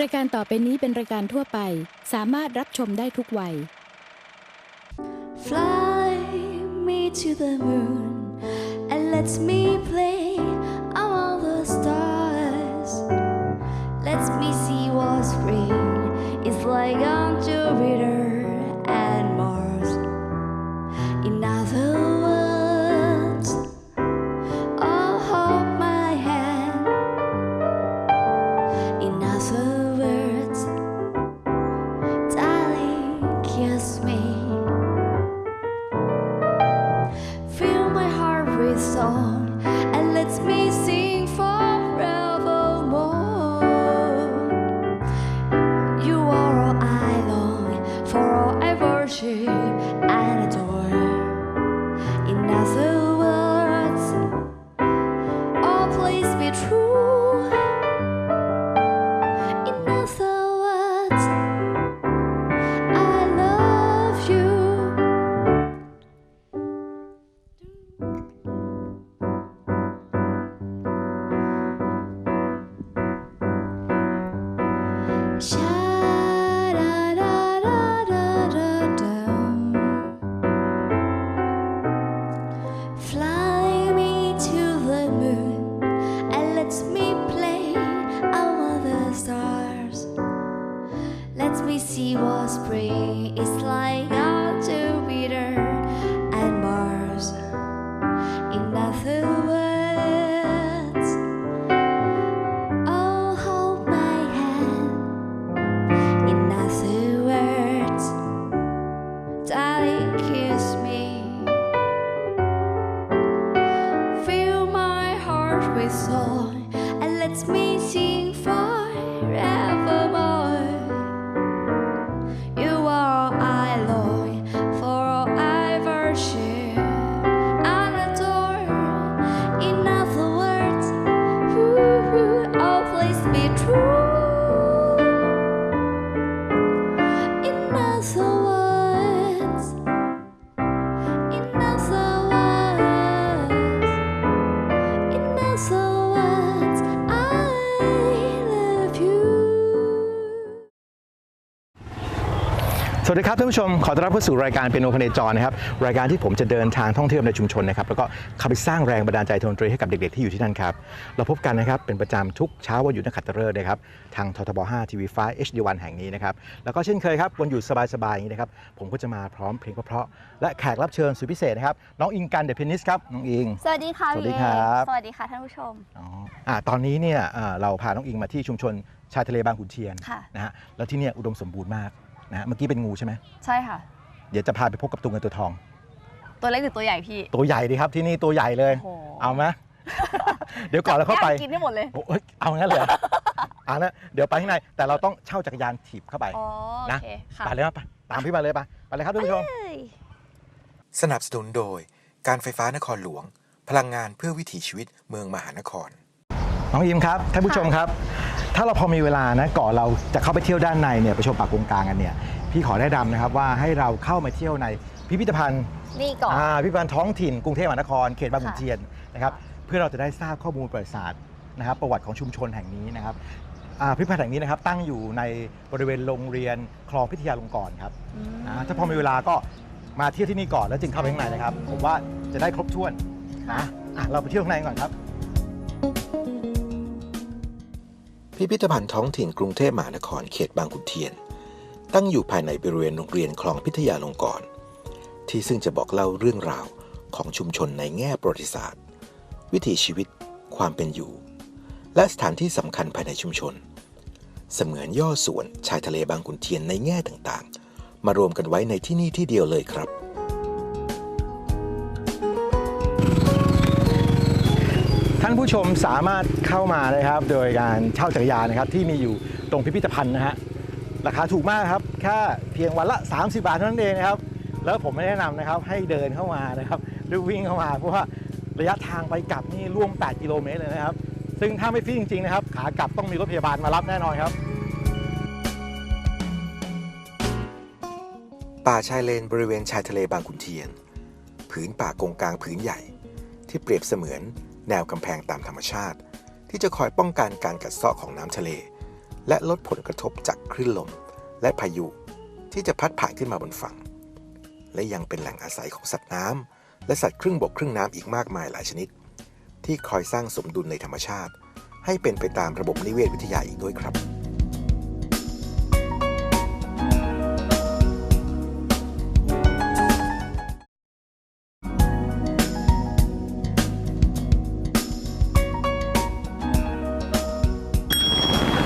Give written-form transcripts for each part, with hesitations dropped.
รายการต่อไปนี้เป็นรายการทั่วไปสามารถรับชมได้ทุกวัย Fly me to the moon and let me play among the stars. Let me see what spring is like on Jupiter and Mars. In other words, oh, hold my hand. In other words, darling, kiss me.Fill my heart with song and let me sing forevermore. You are all I long for, all I worship and adore. In other words, oh please be true. In other words, I love you.Fly me to the moon and let me play among the stars. Let me see what spring is like on Jupiter and Mars. In other words, oh, hold my hand. In other words, darling, kiss me.Fill my heart with song and let me sing forevermore. You are all I long for, all I worship and adore. In other words, oh please be true. In other words.In other words, I love you. สวัสดีครับท่านผู้ชมขอต้อนรับเข้าสู่รายการเปียโนพเนจรนะครับรายการที่ผมจะเดินทางท่องเที่ยวในชุมชนนะครับแล้วก็เข้าไปสร้างแรงบันดาลใจดนตรีให้กับเด็กๆที่อยู่ที่นั่นครับเราพบกันนะครับเป็นประจำทุกเช้าวันหยุดนักขัตฤกษ์นะครับทางททบ 5 TV5 HD1 แห่งนี้นะครับแล้วก็เช่นเคยครับวันหยุดสบายๆอย่างนี้นะครับผมก็จะมาพร้อมเพลงเพราะๆและแขกรับเชิญสุดพิเศษนะครับน้องอิงกันเดอะเปียนิสครับน้องอิง สวัสดีค่ะ สวัสดี พี่ ครับ สวัสดีค่ะท่านผู้ชม ตอนนี้เนี่ยเราพาน้องอิงมาที่ชุมชนชายทะเลบางขุนเทียน ค่ะ นะฮะแล้วที่เนี่ยอุดมสมบูรณ์มากนะฮะเมื่อกี้เป็นงูใช่ไหม ใช่ค่ะ เดี๋ยวจะพาไปพบกับตัวเงินตัวทอง ตัวเล็กหรือตัวใหญ่พี่ ตัวใหญ่ดีครับที่นี่ตัวใหญ่เลย โอ้โห เอาไหม เดี๋ยวก่อนเราเข้าไป กินได้หมดเลย โอ้ยเอางั้นเลยเอานะเดี๋ยวไปข้างในแต่เราต้องเช่าจักรยานถีบเข้าไป อ๋อโอ นะ เคค่ะ ไปเลยครับไปตามพี่มาเลยไปเลยครับท่านผู้ชม เอ้ย สนับสนุนโดยการไฟฟ้านครหลวงพลังงานเพื่อวิถีชีวิตเมืองมหานคร น้องอิมครับท่านผู้ชมครับ ถ้าเราพอมีเวลานะก่อนเราจะเข้าไปเที่ยวด้านในเนี่ยไปชมป่ากงกลางกันเนี่ยพี่ขอแนะนำนะครับว่าให้เราเข้ามาเที่ยวในพิพิธภัณฑ์ นี่ก่อน พิพิธภัณฑ์ท้องถิ่นกรุงเทพมหานครเขตบางขุนเทียนนะครับเพื่อเราจะได้ทราบข้อมูลประวัติศาสตร์นะครับประวัติของชุมชนแห่งนี้นะครับพิพิธภัณฑ์แห่งนี้นะครับตั้งอยู่ในบริเวณโรงเรียนคลองพิทยาลงกรณ์ครับถ้าพอมีเวลาก็มาเที่ยวที่นี่ก่อนแล้วจึงเข้าไปข้างในนะครับผมว่าจะได้ครบถ้วนนะเราไปเที่ยวข้างในก่อนครับ พิพิธภัณฑ์ท้องถิ่นกรุงเทพมหานครเขตบางขุนเทียนตั้งอยู่ภายในบริเวณโรงเรียนคลองพิทยาลงกรณ์ที่ซึ่งจะบอกเล่าเรื่องราวของชุมชนในแง่ประวัติศาสตร์วิถีชีวิตความเป็นอยู่และสถานที่สำคัญภายในชุมชนเสมือนย่อส่วนชายทะเลบางขุนเทียนในแง่ต่างๆมารวมกันไว้ในที่นี่ที่เดียวเลยครับ ท่านผู้ชมสามารถเข้ามานะครับโดยการเช่าจักรยานนะครับที่มีอยู่ตรงพิพิธภัณฑ์นะฮะราคาถูกมากครับแค่เพียงวันละ30 บาทเท่านั้นเองนะครับแล้วผมไม่แนะนำนะครับให้เดินเข้ามานะครับหรือวิ่งเข้ามาเพราะว่าระยะทางไปกลับนี่ร่วม8 กิโลเมตรเลยนะครับซึ่งถ้าไม่ฟรีจริงๆนะครับขากลับต้องมีรถพยาบาลมารับแน่นอนครับ ป่าชายเลนบริเวณชายทะเลบางขุนเทียนผืนป่ากงกลางผืนใหญ่ที่เปรียบเสมือนแนวกำแพงตามธรรมชาติที่จะคอยป้องกันการกัดเซาะของน้ำทะเล และลดผลกระทบจากคลื่นลมและพายุที่จะพัดผ่านขึ้นมาบนฝั่งและยังเป็นแหล่งอาศัยของสัตว์น้ำและสัตว์ครึ่งบกครึ่งน้ำอีกมากมายหลายชนิดที่คอยสร้างสมดุลในธรรมชาติให้เป็นไปตามระบบนิเวศวิทยาอีกด้วยครับ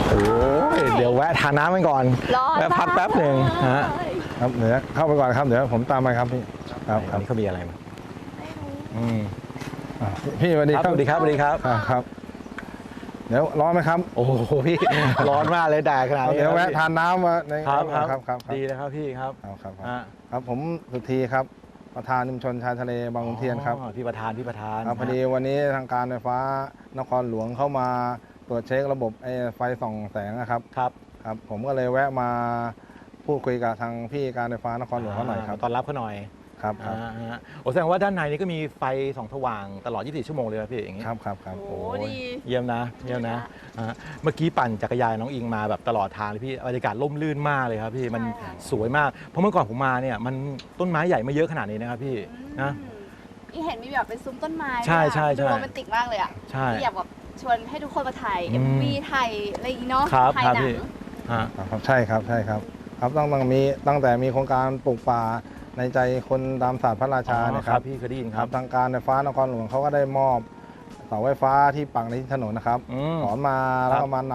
โอ้ยเดี๋ยวแวะทานน้ำกันก่อน ร้อน แวะพักแป๊บหนึ่งฮะ ครับเดี๋ยวเข้าไปก่อนครับเดี๋ยวผมตามไปครับพี่ครับค อั รั น บ นี้เขามีอะไรมาอืม พี่สวัสดี ค ค รั รั บบ สวัสดีครับสวัสดีครับ ครับ เดี๋ยวร้อนไหมครับ โอ้โหพี่ ร้อนมากเลยแดดขนาดนี้ เดี๋ยว ครับ แวะ พี่ ทานน้ำมาใน ครับครับ ครับ ดีเลยครับพี่ครับ ครับ ฮะ ครับผมสุธีครับประธานชุมชนชายทะเลบางขุนเทียนครับ อ๋อพี่ประธานครับพอดีวันนี้ทางการไฟฟ้านครหลวงเข้ามาตรวจเช็คระบบไฟส่องแสงนะครับ ครับ ครับผมก็เลยแวะมาพูดคุยกับทางพี่การไฟฟ้านครหลวงเขาหน่อยครับ ต้อนรับเขาหน่อย ครับ ฮะโอ้แสดงว่าด้านในนี้ก็มีไฟส่องสว่างตลอด 24 ชั่วโมงเลยครับพี่อย่างงี้ ครับครับครับ โอ้ดี เยี่ยมนะเยี่ยมนะเมื่อกี้ปั่นจักรยานน้องอิงมาแบบตลอดทางเลยพี่บรรยากาศร่มรื่นมากเลยครับพี่มันสวยมากเพราะเมื่อก่อนผมมาเนี่ยมันต้นไม้ใหญ่ไม่เยอะขนาดนี้นะครับพี่นะ อีเห็นมีแบบเป็นซุ้มต้นไม้ ใช่ใช่ ดู ใช่ โรแมนติกมากเลยอ่ะ ใช่ ที่อยากแบบชวนให้ทุกคนมาถ่าย อืม MV ถ่ายอะไรอย่างงี้เนาะ ครับ ถ่าย ครับ หนั พี่ ง ฮะ ครับใช่ครับครับตั้งแต่มีโครงการปลูกป่าในใจคนตามศาสตร์พระราชาเนย ค ค รั รั บบ พี่เคยได้ยินค ค รั รั บบ ทางการไฟฟ้านครหลวงเขาก็ได้มอบเสาไฟฟ้าที่ปักในที่ถนนนะครับ อืม ถอนมาแล้วก็มาน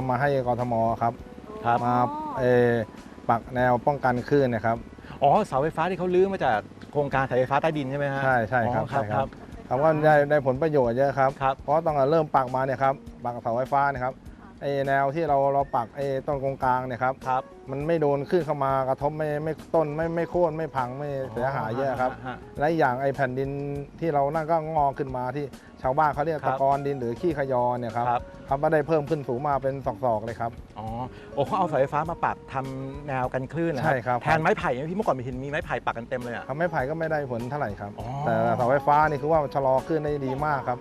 ำมาให้กทมครับ ครับ มาปักแนวป้องกันคลื่นนะครับ อ๋อเสาไฟฟ้าที่เขาลื้อมาจากโครงการสายไฟฟ้าใต้ดินใช่ไหมฮะ ใช่ครับ อ๋อครับ ใช่ ครับ ครับก็ได้ผลประโยชน์เยอะครับ ครับ เพราะตั้งแต่เริ่มปักมาเนี่ยครับปักเสาไฟฟ้าเนี่ยครับแนวที่เราปักต้นกงกลางเนี่ยครับ ครับ มันไม่โดนขึ้นเข้ามากระทบไม่ต้นไม่โค่นไม่พังไม่เสียหายเยอะครับ ฮะ และอีกอย่างแผ่นดินที่เรานั่นก็งอขึ้นมาที่ชาวบ้านเขาเรียก ครั ตะ บ กอนดินหรือขี้ขยอเนี่ยครับ ครับ เขาก็ได้เพิ่มขึ้นสูงมาเป็นศอกๆเลยครับ อ๋อโอ้เขาเอาเสาไฟฟ้ามาปักทำแนวกันคลื่นเหรอ ใช่ครับ แทนไม้ไผ่ไหมพี่เมื่อก่อนมีเห็นมีไม้ไผ่ปักกันเต็มเลยอ่ะ ทำไม้ไผ่ก็ไม่ได้ผลเท่าไหร่ครับ อ๋อ แต่เสาไฟฟ้านี่คือว่าชะลอขึ้นได้ดีมากครับ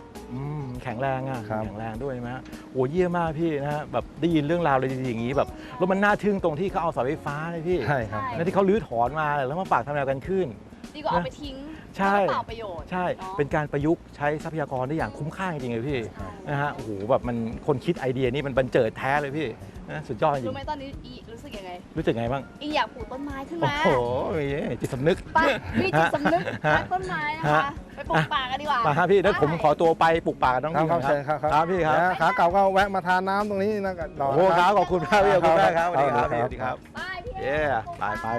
แข็งแรงอ่ะ ครับ แข็งแรงด้วยใช่ไหมฮะโอ้เยี่ยมมากพี่นะฮะแบบได้ยินเรื่องราวเลยดีๆอย่างนี้แบบแล้วมันน่าทึ่งตรงที่เขาเอาเสาไฟฟ้าเลยพี่ ใช่ครับ แล้วที่เขาลื้อถอนมาแล้วมาปักทำแนวกันคลื่น ดีกว่าเอาไปทิ้ง ใช่ เปล่าประโยชน์ ใช่ เนาะ เป็นการประยุกต์ใช้ทรัพยากรได้อย่างคุ้มค่าจริงๆเลยพี่ ใช่ นะฮะโอ้โหแบบมันคนคิดไอเดียนี่มันบันเจิดแท้เลยพี่นะสุดยอดจริ รู้ ง ไหมตอนนี้อีรู้สึกยังไง รู้สึกไงบ้าง อีอยากปลูกต้นไม้ขึ้น โอ้ มา โหมีจิตสำนึก ไปมีจิตสำนึก ฮะ รักต้นไม้นะคะ ฮะ ไปปลูกป่ากันดีกว่า มาฮะพี่เดี๋ยวผม ไป ขอตัวไปปลูกป่ากับน้อง ครับ ยิง ครับเชิญครับ ครับพี่ครับ เดี๋ยวขาเก่าก็แวะมาทานน้ำตรงนี้นะกันต่อ โอ้โหครับขอบคุณครับพี่ขอบคุณมากครับสวัสดีครับ ครับ พี่สวัสดีครับ ไปพี่ เย้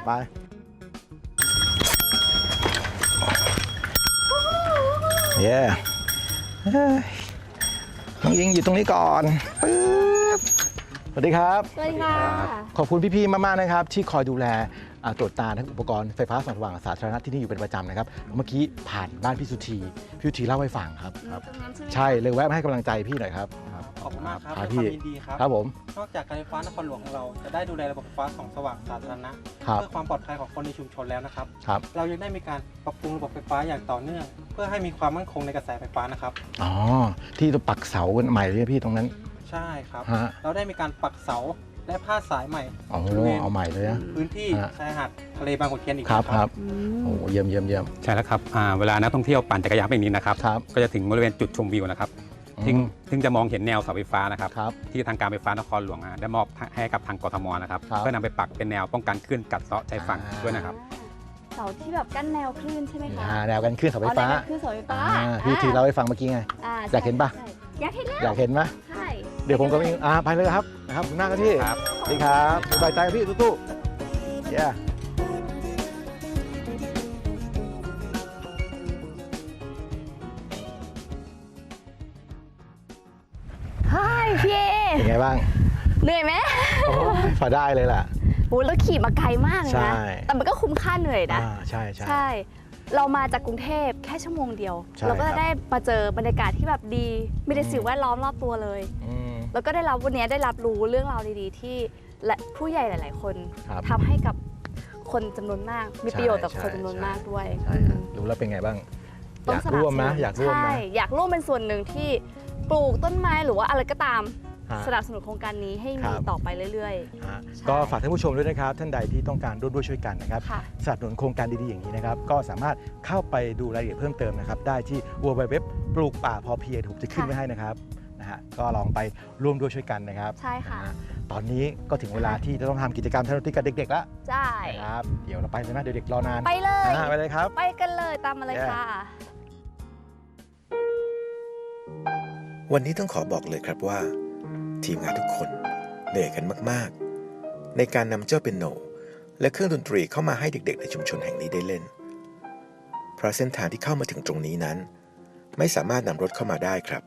ไปเย้เฮ้ยน้องยิงอยู่ตรงนี้ก่อนปึ๊บสวัสดีครับ สวัสดีค่ะ ขอบคุณพี่ๆ มากๆ นะครับ ที่คอยดูแลตรวจตาทั้งอุปกรณ์ไฟฟ้าส่องสว่างสาธารณะที่นี่อยู่เป็นประจำนะครับ เมื่อกี้ผ่านบ้านพี่สุธีเล่าให้ฟังครับ ตรงนั้นใช่ไหม ใช่เลยแวะมาให้กำลังใจพี่หน่อยครับ ขอบคุณมากครับ ครับ ด้วย พี่ ความยินดีครับ ครับผม นอกจากการไฟฟ้านครหลวงของเราจะได้ดูแลระบบไฟฟ้าส่องสว่างสาธารณะ ครับ เพื่อความปลอดภัยของคนในชุมชนแล้วนะครับ ครับ เรายังได้มีการปรับปรุงระบบไฟฟ้าอย่างต่อเนื่อง เพื่อให้มีความมั่นคงในกระแสไฟฟ้านะครับ อ๋อที่เราปักเสากันใหม่เลยพี่ตรงนั้น ใช่ครับ ฮะ เราได้มีการปักเสาและพาดสายใหม่ อ๋อบ ริเวณ เอาใหม่เลยนะ พื้นที่ ฮะ ชายหาดทะเลบางขุนเทียนอีก ครับ นะครับ โอ้เยี่ยม ใช่แล้วครับเวลานักท่องเที่ยวปั่นจักรยานไปนี้นะครับ ครับ ก็จะถึงบริเวณจุดชมวิวนะครับซึ่งจะมองเห็นแนวเสาไฟฟ้านะครับ ครับ ที่ทางการไฟฟ้านครหลวงได้มอบให้กับทางกทมนะครับ ครับ เพื่อนำไปปักเป็นแนวป้องกันคลื่นกัดเซาะชายฝั่งด้วยนะครับ เสาที่แบบกั้นแนวคลื่นใช่ไหมคะ แนวกันขึ้นเสาไฟฟ้า อ๋อแนวคลื่นเสาไฟฟ้า พี่ทีเล่าให้ฟังเมื่อกี้ไง อยากเห็นปะ ใช่อยากเห็นแล้ว อยากเห็นไหม ใช่ เดี๋ยวผมก็มีไปเลยครับนะครับขอบคุณมากครับพี่ ครับ สวัสดีครับสบายใจพี่ตู้ๆเย้ ใช่พี่เอ เป็นไงบ้าง เหนื่อยไหม โอ้ยพอได้เลยล่ะ โอ้แล้วขี่มาไกลมากเลย ใช่ นะแต่มันก็คุ้มค่าเหนื่อยนะ ใช่ ใช่ เรามาจากกรุงเทพแค่ชั่วโมงเดียว ใช่ เราก็ ครั จะ บ ได้มาเจอบรรยากาศที่แบบดีมีแต่สิ่งแวดล้อมรอบตัวเลย อืม แล้วก็ได้รับวันนี้ได้รับรู้เรื่องราวดีๆ ที่และผู้ใหญ่หลาย ๆ คน ครับ ทำให้กับคนจำนวนมาก มี ใช่ ประโยชน์ต่อ ใช่ คนจำนวนมากด้วย ใช่ครับรู้แล้วเป็นไงบ้าง ต้ อ อง ยาก สนับ ร่วม ส ไหม นุน อยากร่วมไหม ใช่อยากร่วมเป็นส่วนหนึ่งที่ปลูกต้นไม้หรือว่าอะไรก็ตาม สนับสนุนโครงการนี้ให้ ครั มี บ ต่อไปเรื่อย ใช่ ก็ฝากท่านผู้ชมด้วยนะครับท่านใดที่ต้องการร่วมด้วยช่วยกันนะครับ ค่ะ สนับสนุนโครงการดีๆอย่างนี้นะครับก็สามารถเข้าไปดูรายละเอียดเพิ่มเติมนะครับได้ที่ www ปลูกป่าพอเพียงผมจะขึ้นไว้ให้นะครับนะฮะก็ลองไปร่วมด้วยช่วยกันนะครับ ใช่ค่ะ นฮตอนนี้ก็ถึงเวลาที่จะต้องทำกิจกรรมทางดนตรีกับเด็กๆแล้ว ๆ ใช่ นะครับเดี๋ยวเราไปเลยนะเด็กๆรอนาน ไปเลย ไปเลยครับ ไปกันเลยตามมาเลย Yeah ค่ะ วันนี้ต้องขอบอกเลยครับว่า ทีมงานทุกคนเหนื่อยกันมากๆ ในการนำเจ้าเปียโนและเครื่องดนตรีเข้ามาให้เด็กๆในชุมชนแห่งนี้ได้เล่น เพราะเส้นทางที่เข้ามาถึงตรงนี้นั้น ไม่สามารถนำรถเข้ามาได้ครับ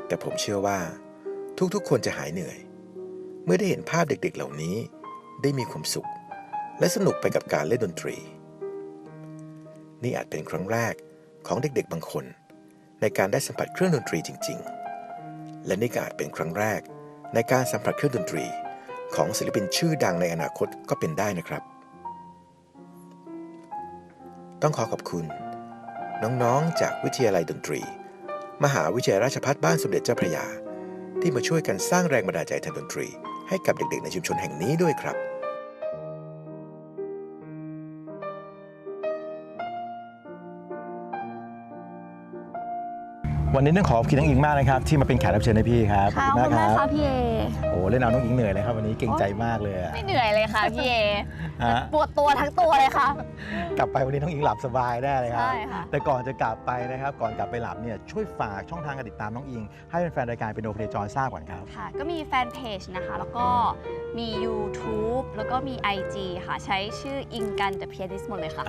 แต่ผมเชื่อว่าทุกๆคนจะหายเหนื่อย เมื่อได้เห็นภาพเด็กๆเหล่านี้ได้มีความสุข และสนุกไปกับการเล่นดนตรี นี่อาจเป็นครั้งแรกของเด็กๆบางคนในการได้สัมผัสเครื่องดนตรีจริงๆ และนี่ก็อาจเป็นครั้งแรกในการสัมผัสเครื่องดนตรีของศิลปินชื่อดังในอนาคตก็เป็นได้นะครับ ต้องขอขอบคุณน้องๆจากวิทยาลัยดนตรีมหาวิทยาลัยราชภัฏบ้านสมเด็จเจ้าพระยาที่มาช่วยกันสร้างแรงบันดาลใจทางดนตรีให้กับเด็กๆในชุมชนแห่งนี้ด้วยครับ วันนี้ต้องขอบคุณน้องอิงมากนะครับที่มาเป็นแขกรับเชิญให้พี่ครับ ค่ะขอบคุณมากค่ะพี่เอ โอ้เล่นเอาน้องอิงเหนื่อยเลยครับวันนี้เก่งใจมากเลยอะ ไม่เหนื่อยเลยค่ะพี่เอ ฮะ ปวดตัวทั้งตัวเลยค่ะ กลับไปวันนี้น้องอิงหลับสบายได้เลยครับ ใช่ค่ะ แต่ก่อนจะกลับไปนะครับก่อนกลับไปหลับเนี่ยช่วยฝากช่องทางการติดตามน้องอิงให้แฟนๆรายการเป็นโอเพนจรทราบก่อนครับ ค่ะ ก็มีแฟนเพจนะคะ แล้วก็มี YouTube แล้วก็มี IG ค่ะ ใช้ชื่ออิงกันจะเพียนิสหมดเลยค่ะ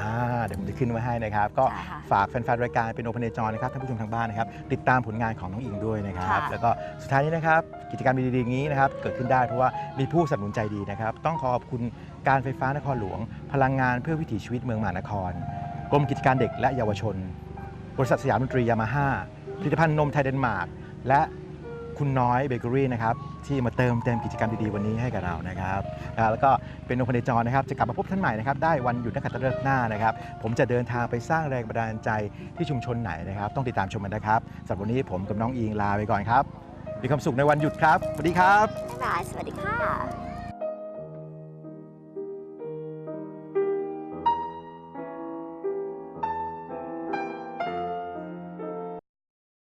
เดี๋ยวผมจะขึ้นไว้ให้นะครับก็ ใช่ค่ะ ฝากแฟนๆรายการเป็นโอเพนจรนะครับท่านผู้ชมทางบ้านนะครับติดตามผลงานของน้องอิงด้วยนะครับ ค่ะ แล้วก็สุดท้ายนี้นะครับกิจกรรมดีๆอย่างนี้นะครับเกิดขึ้นได้เพราะว่ามีผู้สนับสนุนใจดีนะครับต้องขอบคุณการไฟฟ้านครหลวง พลังงานเพื่อวิถีชีวิตเมืองมหานครกรมกิจการเด็กและเยาวชน บริษัทสยามดนตรียามาฮ่าผลิตภัณฑ์นมไทยเดนมาร์กและคุณน้อยเบเกอรี่นะครับที่มาเติมเต็มกิจกรรมดีๆวันนี้ให้กับเรานะครับแล้วก็เป็นโอเพนจรนะครับจะกลับมาพบท่านใหม่นะครับได้วันหยุดนักขัตฤกษ์หน้านะครับผมจะเดินทางไปสร้างแรงบันดาลใจที่ชุมชนไหนนะครับต้องติดตามชมกันนะครับสำหรับวันนี้ผมกับน้องอิงลาไปก่อนครับมีความสุขในวันหยุดครับสวัสดีครับ บ๊ายบาย สวัสดีค่ะ